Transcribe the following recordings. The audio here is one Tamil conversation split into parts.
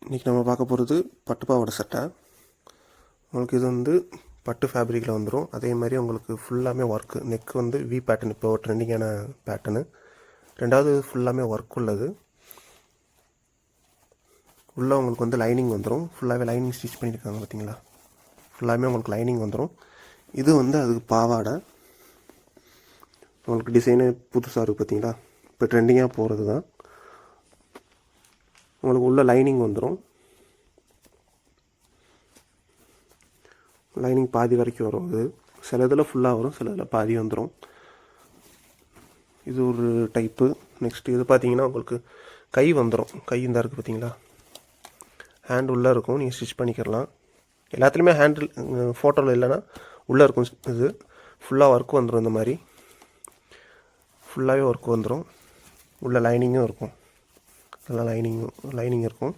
இன்றைக்கி நம்ம பார்க்க போகிறது பட்டு பாவாடை சட்டை. உங்களுக்கு இது வந்து பட்டு ஃபேப்ரிக்கில் வந்துடும். அதே மாதிரி உங்களுக்கு ஃபுல்லாமே ஒர்க்கு. நெக் வந்து வி பேட்டர்ன், இப்போ ட்ரெண்டிங்கான பேட்டர்னு. ரெண்டாவது ஃபுல்லாமே ஒர்க் உள்ளது. உள்ளே உங்களுக்கு வந்து லைனிங் வந்துடும். ஃபுல்லாகவே லைனிங் ஸ்டிச் பண்ணியிருக்காங்க பார்த்தீங்களா. ஃபுல்லாமே உங்களுக்கு லைனிங் வந்துடும். இது வந்து அதுக்கு பாவாடை. உங்களுக்கு டிசைனு புதுசாக இருக்குது பார்த்தீங்களா. இப்போ ட்ரெண்டிங்காக போகிறது தான். உங்களுக்கு உள்ள லைனிங் வந்துடும். லைனிங் பாதி வரைக்கும் வரும். இது சில இதில் ஃபுல்லாக வரும், சில இதில் பாதி வந்துடும். இது ஒரு டைப்பு. நெக்ஸ்ட்டு இது பார்த்தீங்கன்னா உங்களுக்கு கை வந்துடும். கை இந்த இருக்குது பார்த்தீங்களா. ஹேண்ட் உள்ளே இருக்கும், நீங்கள் ஸ்டிச் பண்ணிக்கிறலாம். எல்லாத்துலேயுமே ஹேண்டில் ஃபோட்டோவில் இல்லைன்னா உள்ளே இருக்கும். இது ஃபுல்லாக ஒர்க் வந்துடும். இந்த மாதிரி ஃபுல்லாகவே ஒர்க் வந்துடும். உள்ள லைனிங்கும் இருக்கும். நல்லா லைனிங் இருக்கும்.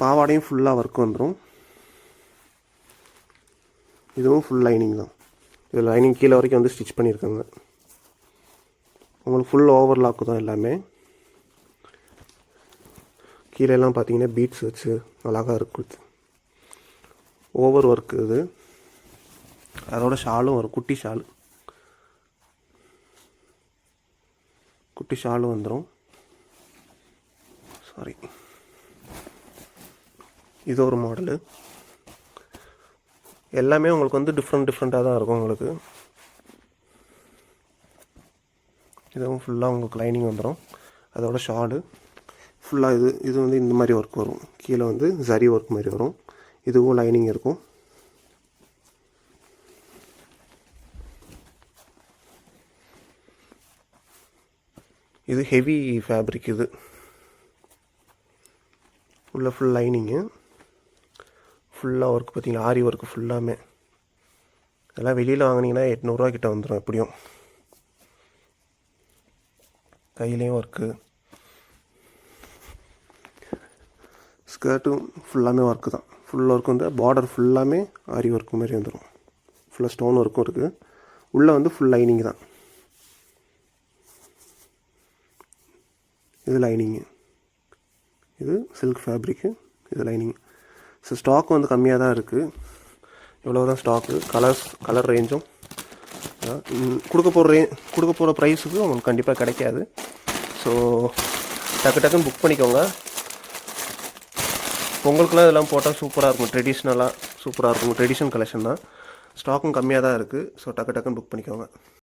பாவாடையும் ஃபுல்லாக ஒர்க் வந்துடும். இதுவும் ஃபுல் லைனிங் தான். இது லைனிங் கீழே வரைக்கும் வந்து ஸ்டிச் பண்ணியிருக்காங்க. உங்களுக்கு ஃபுல் ஓவர்லாக்கு தான் எல்லாமே. கீழெல்லாம் பார்த்தீங்கன்னா பீட்ஸ் வச்சு அழகாக இருக்குது. ஓவர் ஒர்க்கு இது. அதோட ஷாலும் வரும், குட்டி ஷாலும் வந்துடும். சாரி, இது ஒரு மாடலு. எல்லாமே உங்களுக்கு வந்து டிஃப்ரெண்ட்டாக தான் இருக்கும். உங்களுக்கு இதுவும் ஃபுல்லாக உங்களுக்கு லைனிங் வந்துடும். அதோட ஷாலு ஃபுல்லாக இது வந்து இந்த மாதிரி ஒர்க் வரும். கீழே வந்து ஜரி ஒர்க் மாதிரி வரும். இதுவும் லைனிங் இருக்கும். இது ஹெவி ஃபேப்ரிக். இது உள்ள ஃபுல் லைனிங்கு, ஃபுல்லாக ஒர்க் பார்த்தீங்களா. ஆரி ஒர்க்கு ஃபுல்லாமே. இதெல்லாம் வெளியில் வாங்கினீங்கன்னா 800 கிட்ட வந்துடும் எப்படியும். கையிலையும் ஒர்க்கு. ஸ்கர்ட்டும் ஃபுல்லாமே ஒர்க்கு தான். ஃபுல் ஒர்க் வந்து பார்டர் ஃபுல்லாமே ஆரி ஒர்க்கு மாதிரி வந்துடும். ஃபுல்லாக ஸ்டோன் ஒர்க்கும் இருக்குது. உள்ளே வந்து ஃபுல் லைனிங் தான். இது லைனிங்கு. இது சில்க் ஃபேப்ரிக்கு, இது லைனிங். ஸோ ஸ்டாக் வந்து கம்மியாக தான் இருக்குது. இவ்வளோ தான் ஸ்டாக்கு. கலர் ரேஞ்சும் கொடுக்க போகிற ப்ரைஸுக்கு உங்களுக்கு கண்டிப்பாக கிடைக்காது. ஸோ டக்குன்னு புக் பண்ணிக்கோங்க. பொங்கலுக்குலாம் இதெல்லாம் போட்டால் சூப்பராக இருக்கும். ட்ரெடிஷ்னலாக சூப்பராக இருக்கும். ட்ரெடிஷ்னல் கலெக்ஷன் தான். ஸ்டாக்கும் கம்மியாக தான் இருக்குது. ஸோ டக்குன்னு புக் பண்ணிக்கோங்க.